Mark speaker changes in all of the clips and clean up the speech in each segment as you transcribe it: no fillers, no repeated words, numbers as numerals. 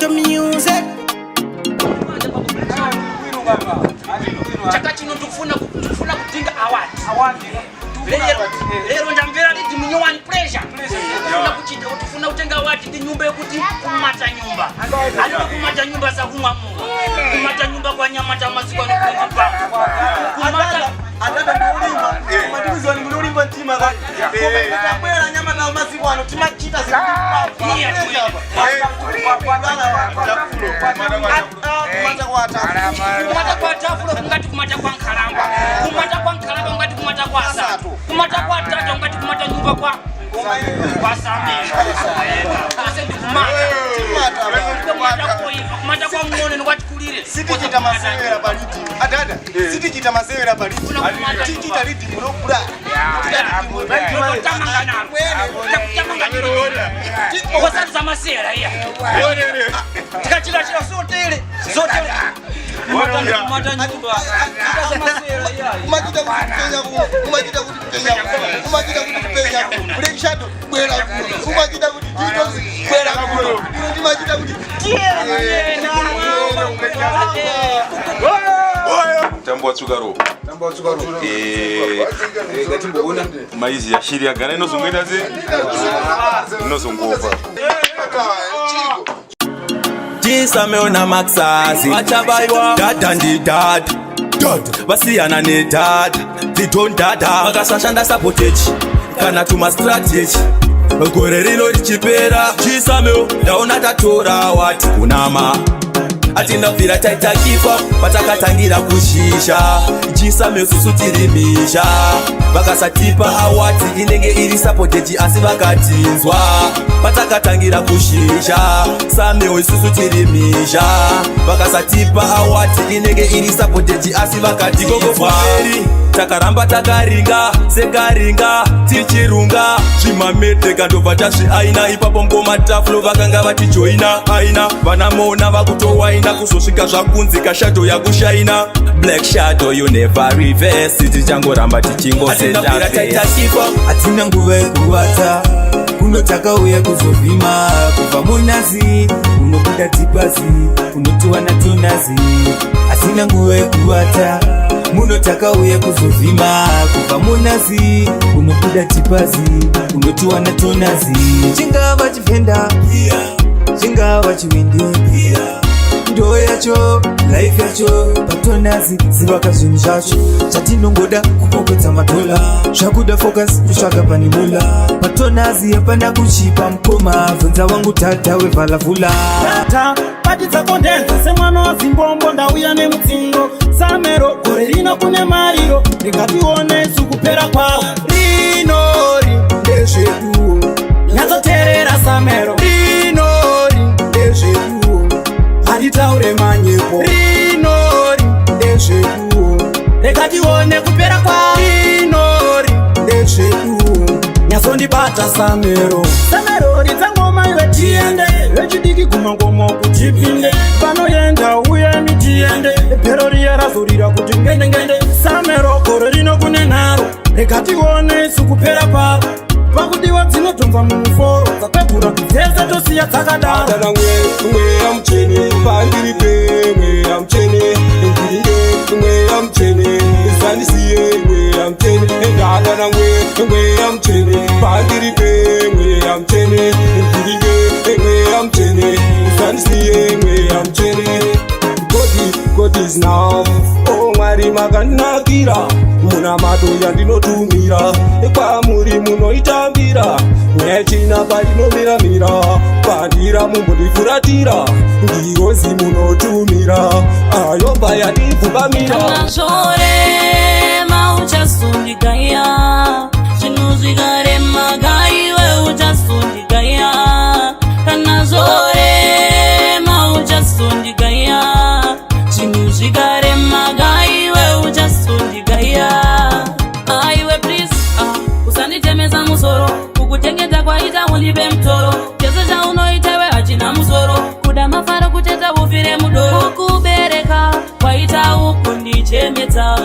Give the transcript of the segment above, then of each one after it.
Speaker 1: Ghetto music.
Speaker 2: Chaka chino tufuna kutinga award. Lero ndamvera lidi munyowani pressure. Tufuna kutenga award ndi nyumba yokuti kumata nyumba. Hali kumata nyumba za kumwa Mungu. Kumata nyumba kwa nyama cha maziko anokupa. Kumata adada ndoulimba. Matumizi wani ndoulimba ntima kati. Kwela nyama na maziko anotima chita zikupa. Kumata kwa tafulo kungati kumata kwa nkaramba. Kumata kwa nkaramba kungati kumata kwa asatu. Kumata kwa tata kungati kumata nyumba kwa Samia. Kumata kwa ngone ngati kulire.
Speaker 3: Siti chita masewera baliti. Adada. Siti chita masewera baliti. Siti chita liti mulokula.
Speaker 2: Wasanza masera ya. Tikachira sotele. Sotele. Kumata nyumba.
Speaker 3: Umajida kutipenya kuno. Umajida kutipenya kuno. Umajida kutipenya kuno. Black Shadow kwela kuno. Umajida kutipenya kwela kuno. Umajida kutipenya.
Speaker 4: Tambo tsugaro.
Speaker 3: Gatimboona
Speaker 4: Maizi ya shiri agana inozongenda zi. Inozongova.
Speaker 1: Jisa meona maxazi. Wachabaywa. Dad and dad. Basiyana ne dad. Don't dada. Makasashanda sabotage. Kana tuma strategy. Gore rino richipera. Jisa meo. Ndaona tatora wati kunama. Atina vira taita kifa patakatangira kushisha Jisa mesusu tirimisha Vakasatipa awati inenge iri sapoteji asi vakatinzwa Patakatangira kushisha Sameo isusu tirimisha Vakasatipa awati inenge iri sapoteji asi vakatinzwa Takaramba takaringa, sekaringa, tichirunga Chimamete kandova tashi aina Ipapo mkoma taflo vakanga vatijoina Aina, vanamona vakutowaina Kusosvika zvakunzika shadow yakushaina Black Shadow you never reverse Siti chango ramba tichingo senda Atina taita kifa
Speaker 5: Atina nguva yekuvata Kunotaka uya kuzovhima Kuva munazi Unokuda tipazi Unotiwa na tunazi Atina nguva yekuvata Munotaka uya kuzovhima Kuva munazi Unokuda tipazi Unotiwa na tunazi Chingava chifenda Chingava chiwindi Ndo yacho, life yacho Patonazi, zivaka zvinhu zvacho Chatinongoda kupopedza matola Zvakuda focus, kutsvaga panimula Patonazi yapanda kuchipa mkoma Vunza wangu tata wevalavula
Speaker 6: Tata, patidza kondenza Semwana wa Zimbombo ndauya nemutsingo Samero, gore rino kune mariro Rikatione sukupera kwao Rinori, ndezvedu Nyatsoterera Samero Rinori, ndezvedu Haditaure manyepo Rinori, ndezvedu Rekatione kupera kwa Rinori, ndezvedu Nyasondibata Samero Samero ridzangoma iwe tiende Vechidiki kumangomo kuchipinde Panoyenda uye mitiende Pero riya razorira kuti ngende Samero gore rino kune nharo Rekatione sukupera paro Pakudiwa dzinotonza mumuforo Dzapegura kuteza tosiya dzakadaro
Speaker 3: Adada mweya mcheni Pandiripe mweya mcheni Ngirinde mweya mcheni Zandisiye mweya mcheni Adada mweya mcheni Pandiripe mweya mcheni Ngirinde mweya mcheni Zandisiye mweya mcheni God is now Oh mwari makanakira Muna mato yandinotumira Kwamuri munoitambira Mwechina parinomiramira Pandira mumbodifuratira Ndirozi munotumira Ayomba yandibvubamira
Speaker 7: Kanazore mauchasundikaya Zvinuzvikare magaiwe uchasundikaya Kanazore mauchasundikaya Zvinuzvikare magaiwe uchasundikaya Aiwe please usanditemesa musoro Kukutengeta kwaita ulipe mtoro Chese chaunoitewe hachina musoro Kuda mafaro kuteta ufire mudoro Kubereka kwaita ukundichembeta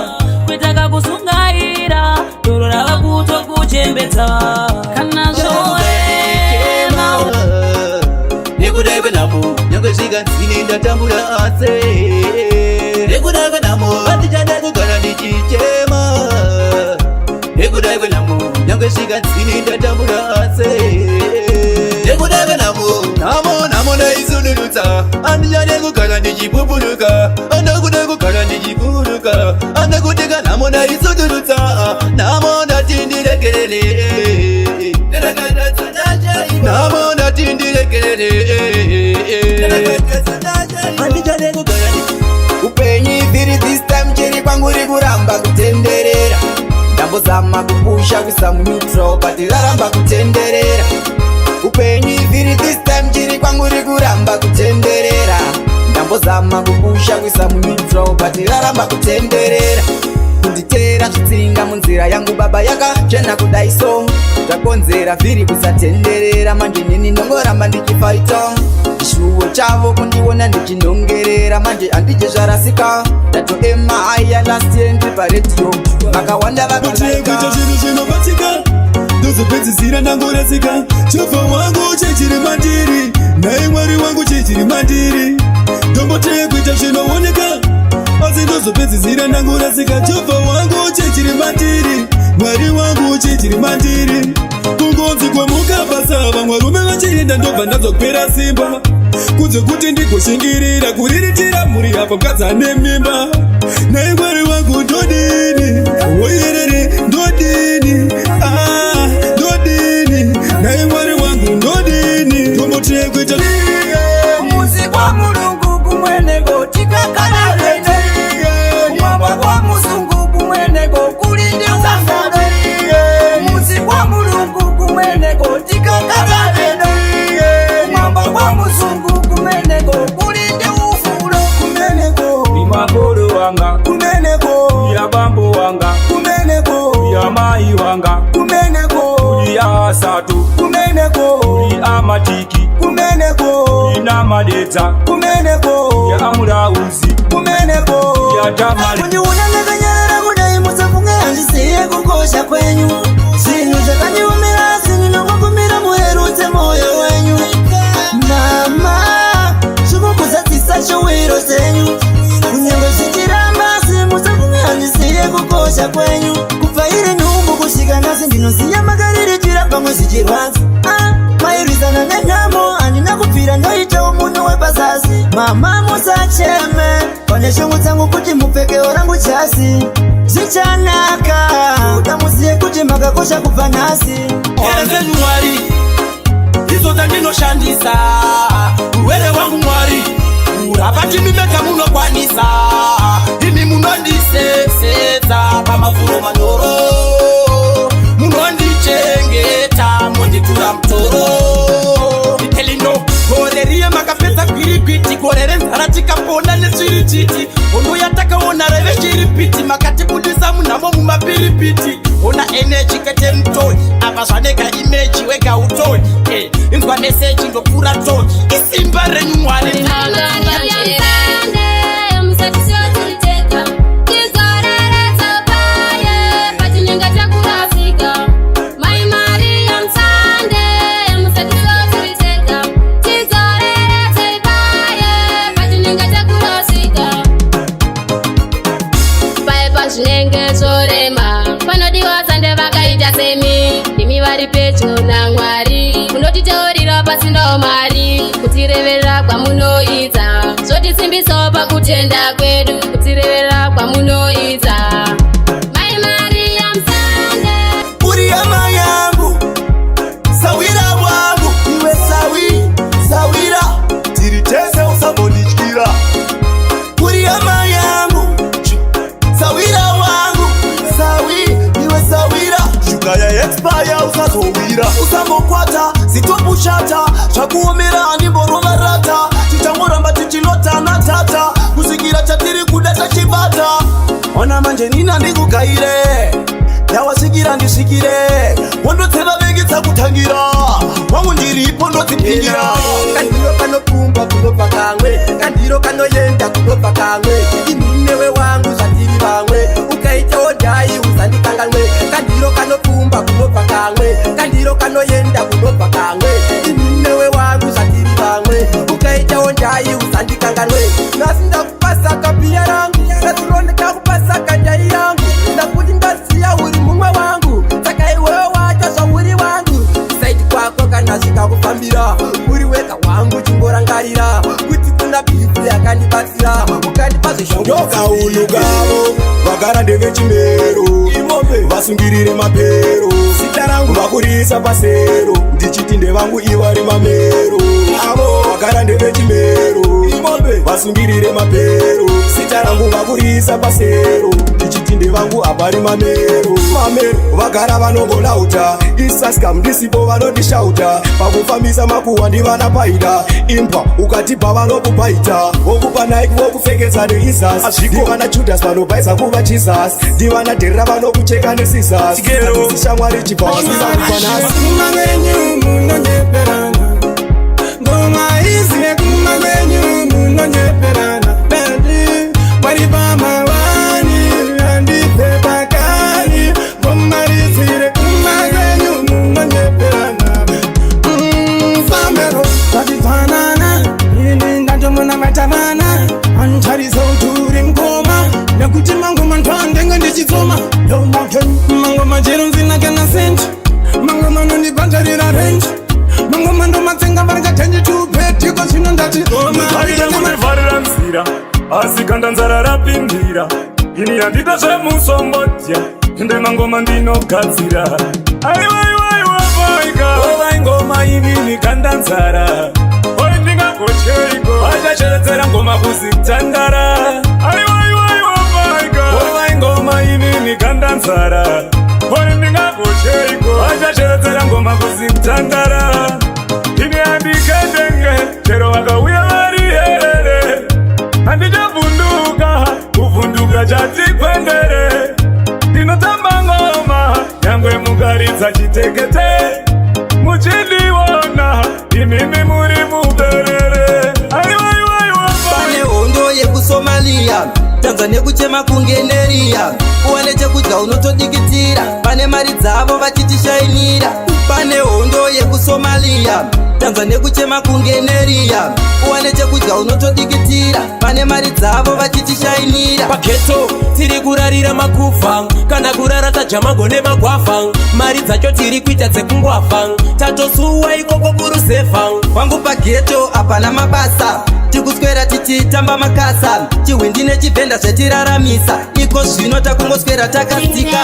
Speaker 7: Kuitaka kusungaira Doro rava kutokuchembeta
Speaker 5: ndasvika nzine ndatambura ase nekudai kwenamo handichada kugara ndichichema nekudai kwenamo ndangosvika nzine ndatambura ase nekudai kwenamo namo ndaisununutsa handichada kugara ndichipupuluka andakuda kugara ndichipupuluka andakuteka namo ndaisununutsa namo ndatindirekerere namo ndatindirekerere handichada kugara upenyu vhiri this time chiri kwanguri kuramba kutenderera ndambozama kupusha kuisa muneutral but raramba kutenderera upenyu vhiri this time chiri kwanguri kuramba kutenderera ndambozama kupusha kuisa muneutral but raramba kutenderera kunditera zvitsinga munzira yangu baba yakachena kudai so zvakonzera vhiri kusatenderera manje nini ndongoramba ndichifaita chishuwo chavo kundiona ndichinongerera manje handije zvarasika ndatoema aya last year ndiri paredio vakawanda
Speaker 1: vakalaika zvinhu zvinobatika ndozopedzisira ndangorasika jehovha wangu chechiri mandiri naye mwari wangu chechiri mandiri ndomboteye kuita zvinooneka asi ndozopedzisira ndangorasika jehovha wangu chechiri mandiri mwari wangu chechiri mandiri kungonzi kwamukabasava mwarume vachienda ndobva ndazopera simba kunze kuti ndigoshingirira kuriritira mhuri yapo mukadzane mimba naye mwari wangu ndodini woyerere ndodini ndodini naye mwari wangu ndodini ndomboteye kuita
Speaker 6: muzi kwa mulungu kumweneko tikakala vene kumwamba kwa musungu kumweneko kulinde usangano muzi kwa mulungu kumweneko tikakala vene kumwamba kwa musungu kumweneko kulinde ufulo kumeneko
Speaker 8: imagoro wanga
Speaker 6: kumeneko
Speaker 8: ya bambo wanga
Speaker 6: kumeneko
Speaker 8: ya mai wanga
Speaker 6: kumeneko
Speaker 8: ya asatu
Speaker 6: kumeneko
Speaker 8: ya amatiki
Speaker 6: kumeneko
Speaker 8: ina madeta
Speaker 6: kumeneko
Speaker 8: ya amurauzi
Speaker 6: kumeneko
Speaker 8: ya tamari
Speaker 6: kundiona ndakanyarara kudai musafunge handisiye kukosha kwenyu zvinhu zvakandiumira zvinongokumbira muherudze moyo wenyu mama zvimukuzadzisa showiro zenyu kunyange zvichiramba simusafunge handisiye kukosha kwenyu kubva iri nhumbu kusvika nhasi ndinoziya makaririchira pamwe zvichirwadza mairwisana nenyamo handina kubvira ndoitawo munhu wepazasi mama musacheme pane shungu dzangu kuti mupfekeo rangu jasi zvichanaka uda muziye kuti makakosha kubva nhasi
Speaker 1: erezenu mwari idzo dzandinoshandisa urwere wangu mwari hapati mimeka munokwanisa imi munondisesedza pamafuro manyoro munondichengeta monditura mutoro itelino gore riye makapedza gwirigwiti gore renzara tikaponda netsvirititi hondo yatakaona reve chiripiti makatibudisa munhamo mumapiripiti ona eneji kete mutoni apa zvanega imeji wega utoni inzwa meseji ndopfuura toni isimba renyu mwari
Speaker 9: zvinenge zvorema panodiwa sande vakaita semi ndimi vari pedyo namwari munotiteurira pasindawo mari kutirevera kwamunoidza zvotisimbisawo pakutenda kwedu kutirevera kwamunoidza mai Maria Msande
Speaker 6: uri yama yangu sawira wangu iwe sawira tiri tese usambonityira uri yama yangu sawira wangu iwe sawira shuga ya expire usazowira usambokwata zitopushata zvakuomera handimborova tichangoramba tichilotana tata kusvikira chatiri kuda tachibata ona manje nina ndikugaire yawasvikira ndisvikire wondotseva venge dzakutangira wangu ndiripo ndodzipingira kandiro kanopfumba kunobva kamwe kandiro kanoenda kunobva kamwe iminewe wangu zvatiri vamwe ukaitawo dhai uzandikanganwe kandiro kanopfumba kunobva kamwe kandiro kanoenda kunobva kamwe iminewe wangu zvatiri vamwe ukaitawo dhai
Speaker 8: vagara ndevechimero vasungirire mapero vakurisa pasero ndichiti ndevangu ivari mamero avo vagara ndevechimero vasungirire mapero sita rangu vakurisa pasero ndichiti ndevangu avari mamero vagara vanongolauta isaskam ndisipo vanondishauta pakufambisa makuhwa ndivana paida impa ukatipa vanokupaita vokupa naiki vokupfekesa neisas ndivana judas vanobhaisa kuva jesus ndivana dherera vanokucheka nesisas shamwari chibva wasisarifanasi
Speaker 6: ngoma izi yekumamenyu munonyeperana bebi waripamawani andipepakani ngoma izi yekumamenyu munonyeperana famero tatifanana ini ndatomona matamana antarizoturi mkoma nekuti mangoma ntwandenga ndichitsoma mangoma chero nzinakana senti mangoma nondibhanjarira renji mangoma ndomatsenga varikatenji tupetiko zvino ndati
Speaker 8: aitangumevarira nzira asi kanda nzara rapindira ini handita zvemusombodya ende mangoma ndinogadzira aiwaiwaiwavaika ovaingoma ivini kanda nzara oi ndingagocheiko achacheredzera ngoma kuzitandara aiwaiwaiwavaika ovaingoma ivini kanda nzara oi ndingagocheiko achacheredzera ngoma kuzitandara ini handikendenge chero vakauya vari herere handichavhunduka kuvhunduka chatikwendere ndinotamba ngoma nyangwe mukaridza chitekete muchindiona imimi muri muberere
Speaker 5: pane hondo yekusomalia tanzwa nekuchema kungeneriya uwane chekudya unotodikitira pane mari dzavo vachitishainira pane hondo yekusomalia tanzwa nekuchema kungeneriya uwane chekudya unotodikitira pane mari dzavo vachitishainira
Speaker 1: pageto tiri kurarira makufa kana kurara tajamago nemagwafa mari dzacho tiri kuita dzekungwafa tatosuwa ikoko kurusefa
Speaker 5: wangu pageto hapana mabasa tikuswera tichitamba makasa chihwindi nechivhenda zvetiraramisa iko zvino takungoswera takastika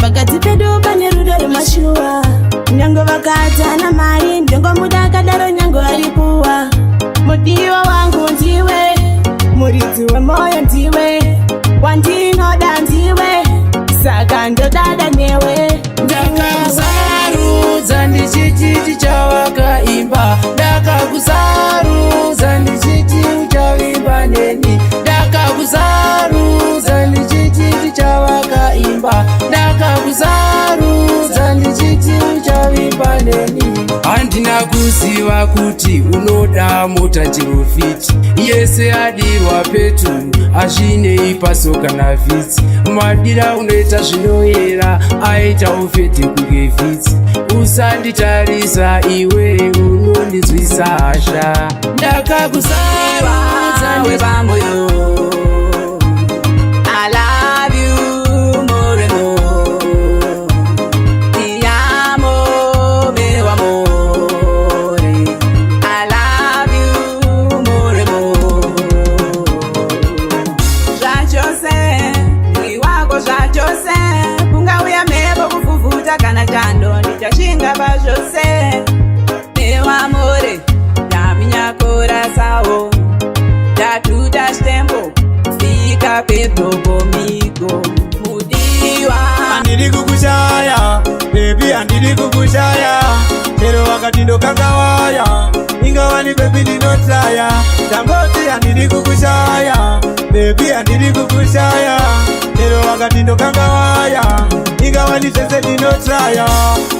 Speaker 6: pakati pedu pane rudo remashuwa nyango vakatana mari ndengo muda akadaro nyango aripuwa mudiwa wangu ndiwe muridzi wemoyo ndiwe wandinoda ndiwe saka ndodada newe ndakakusarudza ndichiti tichawakaimba ndakakusarudza ndichiti uchavimba neni ndakakusarudza ndichiti tichawakaimba ndakakusarudza ndichiti uchavimba neni handina kuziva kuti unoda mota jerofiti yese adirwa petu azvinei paso kana vhitsi madira unoita zvinoyera aita ufete kunge vhitsi usanditarisa iwe unondinzwisa hasha ndakakusarudza nevamboyo kana chando ndichashinga pazvose nevamore ndaminyakora sawo ndatuta stembo fika pedhogomigo mudiwa handiri kukushaya bebi handiri kukushaya chero wakati ndokangawaya ingawani bebi ndinotaya ndangoti handiri kukushaya bebi handiri kukushaya chero wakati ndokangawaya ingawani zvese ndinotraya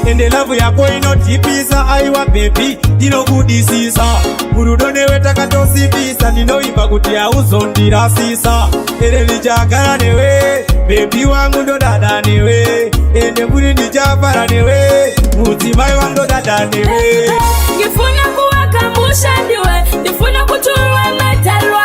Speaker 6: ende lavu yako inotipisa aiwa bebi ndinokudisisa murudo newe takatosipisa ndinoimba kuti hauzondirasisa ende ndichagara newe bebi wangu ndodada newe ende muri ndichafara newe mudzimai wangu ndodada newe
Speaker 7: ngifuna kuwakamusha ndiwe ndifuna kuturwa matalwa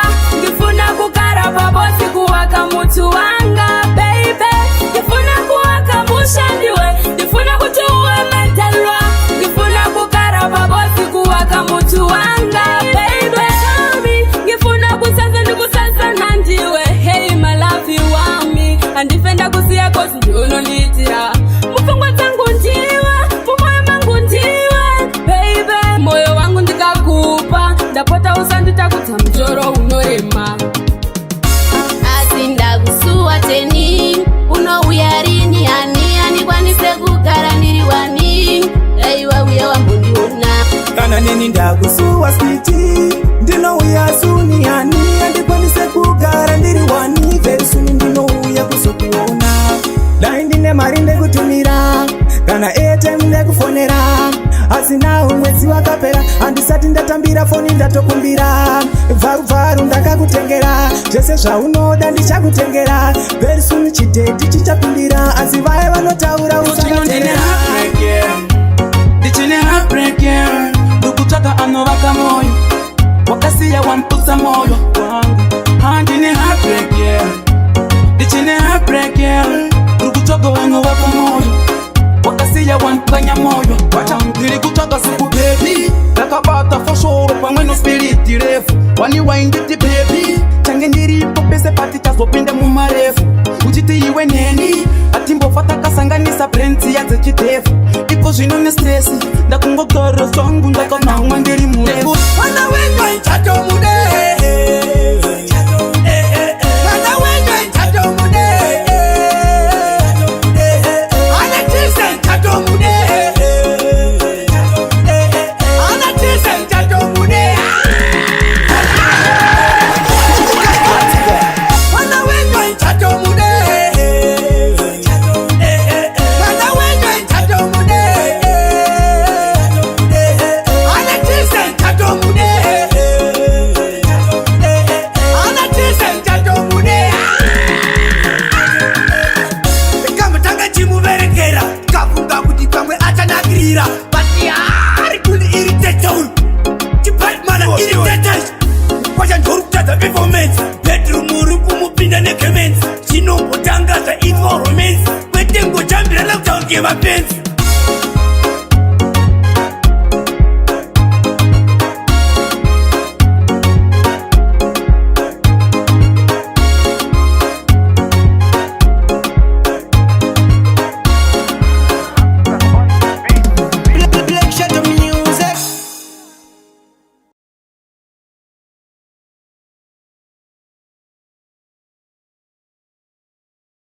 Speaker 7: kukara pabosi kuwaka mutu wanga baby ndifuna kuwaka mushandiwe ndifuna kuti uwe metalwa ndifuna kukara pabosi kuwaka mutu wanga baby ngifuna kusanza ndikusasa nandiwe hey my love you want me andifenda kusiya kosi ndionolitira mufungwa dzangu ndiwe mumoyo mangu ndiwe baby moyo wangu ndikakupa ndapota usandita kuti mjoro unorema
Speaker 9: asi ndakusuwa teni unouya rini ani andikwanise kugara ndiri wani daiwa uya wambondiona
Speaker 5: kana nini ndakusuwa switi ndinouya suni ani andikwanise kugara ndiri wani very soon ndinouya kuzokuona dai ndine mari ndekutumira kana airtime ndekufonera asi nawo mwedzi wakapera handisati ndatambira foni ndatokumbira vharuvharu ndakakutengera zvese zvaunoda ndichakutengera very soon chidheti chichapindira asi vaye vanotaura usatendera
Speaker 6: ndichine heartbreak ndikutsvaka anovaka moyo wakasiya wamputsa moyo wangu handine heartbreak ndichine heartbreak ndikutsvaka vanovaka moyo wakasiya wampanya moyo ndiri kutsvaka siku bebi ndakabata foshoro pamwe nospiriti refu waniwainditi bebi change ndiripo pese pati chazopinda mumarefu uchiti iwe neni atimbofa takasanganisa brenzi yadzechitefu ipo zvino nestresi ndakungogara zvangu ndakanamwa ndiri murefu
Speaker 5: Wana wenyo ichato mude